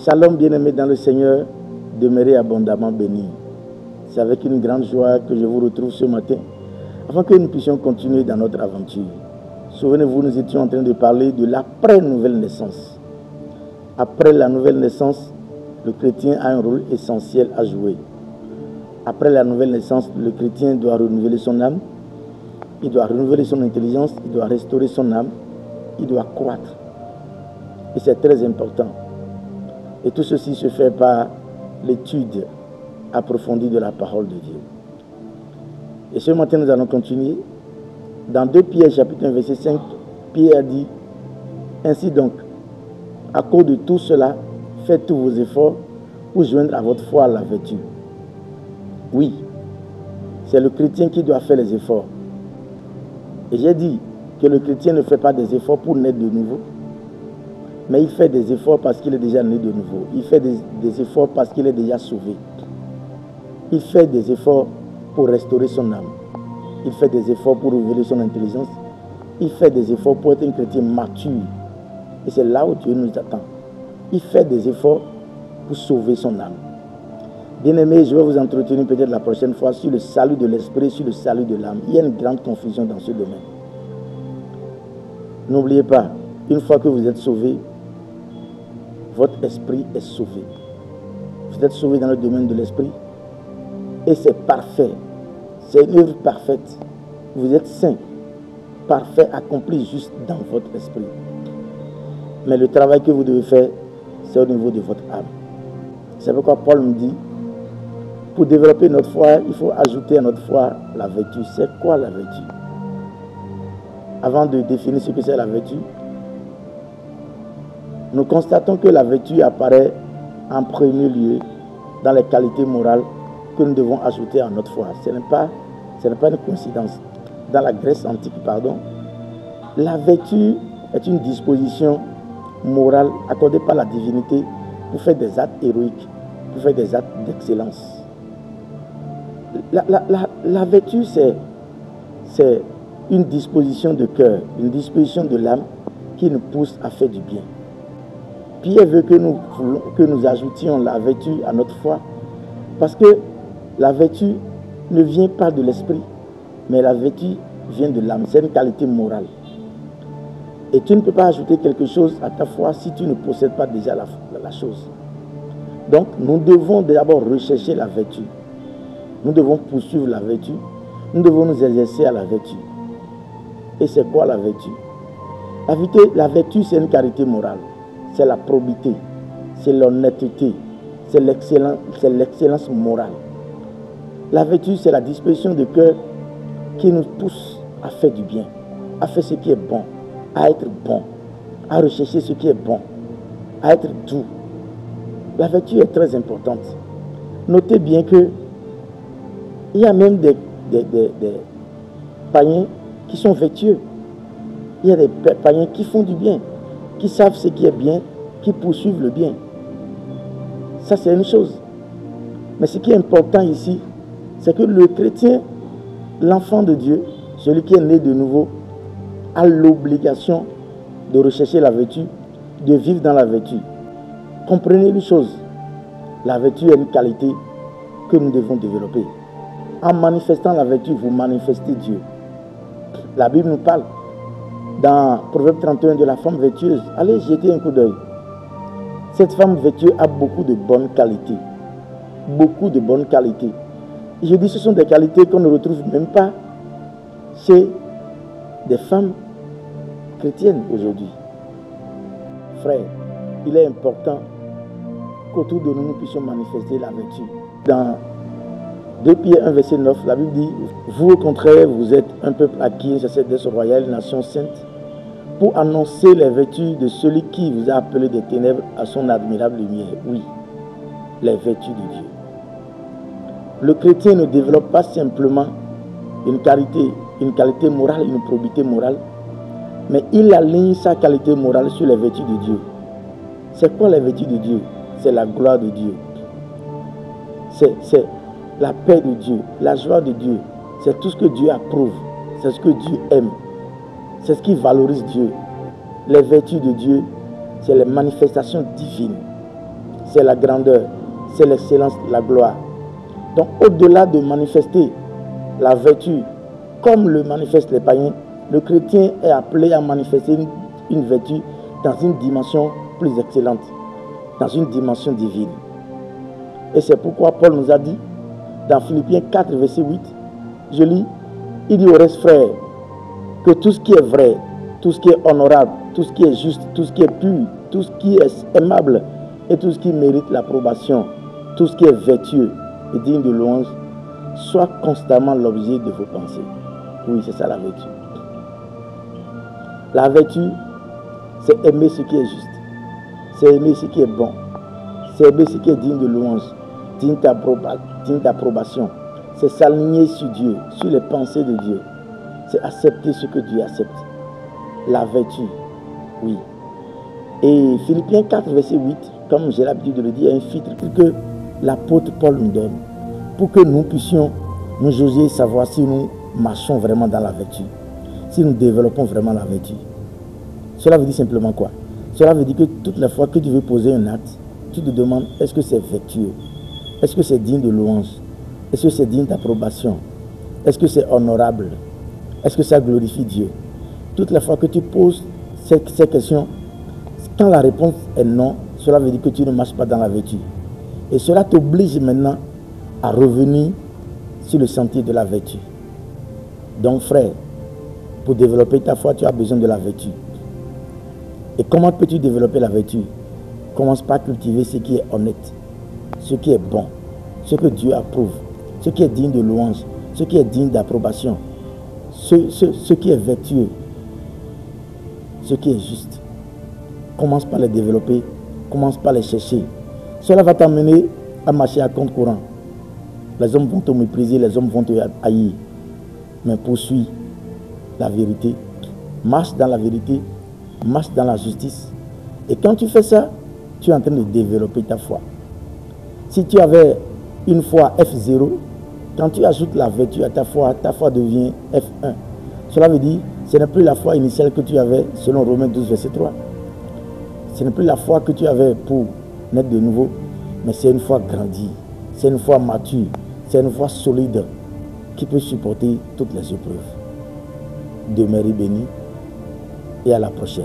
Shalom bien-aimés dans le Seigneur, demeurez abondamment bénis. C'est avec une grande joie que je vous retrouve ce matin, afin que nous puissions continuer dans notre aventure. Souvenez-vous, nous étions en train de parler de l'après-nouvelle naissance. Après la nouvelle naissance, le chrétien a un rôle essentiel à jouer. Après la nouvelle naissance, le chrétien doit renouveler son âme, il doit renouveler son intelligence, il doit restaurer son âme, il doit croître. Et c'est très important. Et tout ceci se fait par l'étude approfondie de la parole de Dieu. Et ce matin, nous allons continuer. Dans 2 Pierre, chapitre 1, verset 5, Pierre dit, « Ainsi donc, à cause de tout cela, faites tous vos efforts pour joindre à votre foi la vertu. » Oui, c'est le chrétien qui doit faire les efforts. Et j'ai dit que le chrétien ne fait pas des efforts pour naître de nouveau, mais il fait des efforts parce qu'il est déjà né de nouveau. Il fait des efforts parce qu'il est déjà sauvé. Il fait des efforts pour restaurer son âme. Il fait des efforts pour révéler son intelligence. Il fait des efforts pour être un chrétien mature. Et c'est là où Dieu nous attend. Il fait des efforts pour sauver son âme. Bien-aimés, je vais vous entretenir peut-être la prochaine fois sur le salut de l'esprit, sur le salut de l'âme. Il y a une grande confusion dans ce domaine. N'oubliez pas, une fois que vous êtes sauvé, votre esprit est sauvé. Vous êtes sauvé dans le domaine de l'esprit. Et c'est parfait. C'est une œuvre parfaite. Vous êtes saint, parfait, accompli juste dans votre esprit. Mais le travail que vous devez faire, c'est au niveau de votre âme. C'est pourquoi Paul me dit, pour développer notre foi, il faut ajouter à notre foi la vertu. C'est quoi la vertu? Avant de définir ce que c'est la vertu, nous constatons que la vertu apparaît en premier lieu dans les qualités morales que nous devons ajouter à notre foi. Ce n'est pas une coïncidence. Dans la Grèce antique, la vertu est une disposition morale accordée par la divinité pour faire des actes héroïques, pour faire des actes d'excellence. La vertu, c'est une disposition de cœur, une disposition de l'âme qui nous pousse à faire du bien. Pierre veut que nous ajoutions la vertu à notre foi, parce que la vertu ne vient pas de l'esprit, mais la vertu vient de l'âme. C'est une qualité morale. Et tu ne peux pas ajouter quelque chose à ta foi si tu ne possèdes pas déjà la chose. Donc, nous devons d'abord rechercher la vertu. Nous devons poursuivre la vertu. Nous devons nous exercer à la vertu. Et c'est quoi la vertu? La vertu, c'est une qualité morale. C'est la probité, c'est l'honnêteté, c'est l'excellence morale. La vertu, c'est la disposition de cœur qui nous pousse à faire du bien, à faire ce qui est bon, à être bon, à rechercher ce qui est bon, à être doux. La vertu est très importante. Notez bien que il y a même des païens qui sont vertueux. Il y a des païens qui font du bien, qui savent ce qui est bien, qui poursuivent le bien. Ça, c'est une chose. Mais ce qui est important ici, c'est que le chrétien, l'enfant de Dieu, celui qui est né de nouveau, a l'obligation de rechercher la vertu, de vivre dans la vertu. Comprenez une chose, la vertu est une qualité que nous devons développer. En manifestant la vertu, vous manifestez Dieu. La Bible nous parle dans Proverbe 31 de la femme vertueuse. Allez jeter un coup d'œil. Cette femme vertueuse a beaucoup de bonnes qualités. Beaucoup de bonnes qualités. Et je dis ce sont des qualités qu'on ne retrouve même pas chez des femmes chrétiennes aujourd'hui. Frères, il est important qu'autour de nous, nous puissions manifester la vertu. Dans 2 Pierre 1, verset 9, la Bible dit, vous au contraire, vous êtes un peuple acquis, sacerdoce royale, nation sainte, pour annoncer les vertus de celui qui vous a appelé des ténèbres à son admirable lumière. Oui, les vertus de Dieu. Le chrétien ne développe pas simplement une qualité morale, une probité morale, mais il aligne sa qualité morale sur les vertus de Dieu. C'est quoi les vertus de Dieu? C'est la gloire de Dieu. C'est la paix de Dieu, la joie de Dieu. C'est tout ce que Dieu approuve. C'est ce que Dieu aime. C'est ce qui valorise Dieu. Les vertus de Dieu, c'est les manifestations divines. c'est la grandeur, c'est l'excellence, la gloire. Donc au-delà de manifester la vertu comme le manifestent les païens, le chrétien est appelé à manifester une vertu dans une dimension plus excellente, dans une dimension divine. Et c'est pourquoi Paul nous a dit, dans Philippiens 4, verset 8, je lis, il dit au reste, frère, que tout ce qui est vrai, tout ce qui est honorable, tout ce qui est juste, tout ce qui est pur, tout ce qui est aimable et tout ce qui mérite l'approbation, tout ce qui est vertueux et digne de louange, soit constamment l'objet de vos pensées. Oui, c'est ça la vertu. La vertu, c'est aimer ce qui est juste, c'est aimer ce qui est bon, c'est aimer ce qui est digne de louange, digne d'approbation. C'est s'aligner sur Dieu, sur les pensées de Dieu. C'est accepter ce que Dieu accepte. La vertu, oui. Et Philippiens 4, verset 8, comme j'ai l'habitude de le dire, est un filtre que l'apôtre Paul nous donne pour que nous puissions nous oser savoir si nous marchons vraiment dans la vertu, si nous développons vraiment la vertu. Cela veut dire simplement quoi? Cela veut dire que toutes les fois que tu veux poser un acte, tu te demandes, est-ce que c'est vertueux? Est-ce que c'est digne de louange? Est-ce que c'est digne d'approbation? Est-ce que c'est honorable? Est-ce que ça glorifie Dieu? Toutes les fois que tu poses ces questions, quand la réponse est non, cela veut dire que tu ne marches pas dans la vertu. Et cela t'oblige maintenant à revenir sur le sentier de la vertu. Donc frère, pour développer ta foi, tu as besoin de la vertu. Et comment peux-tu développer la vertu? Commence par cultiver ce qui est honnête, ce qui est bon, ce que Dieu approuve, ce qui est digne de louange, ce qui est digne d'approbation, ce qui est vertueux, ce qui est juste. Commence par les développer, commence par les chercher. Cela va t'amener à marcher à compte courant. Les hommes vont te mépriser, les hommes vont te haïr. Mais poursuis la vérité, marche dans la vérité, marche dans la justice. Et quand tu fais ça, tu es en train de développer ta foi. Si tu avais une foi F0, quand tu ajoutes la vertu à ta foi devient F1. Cela veut dire, ce n'est plus la foi initiale que tu avais selon Romains 12, verset 3. Ce n'est plus la foi que tu avais pour naître de nouveau, mais c'est une foi grandie, c'est une foi mature, c'est une foi solide qui peut supporter toutes les épreuves. Demeurez bénis et à la prochaine.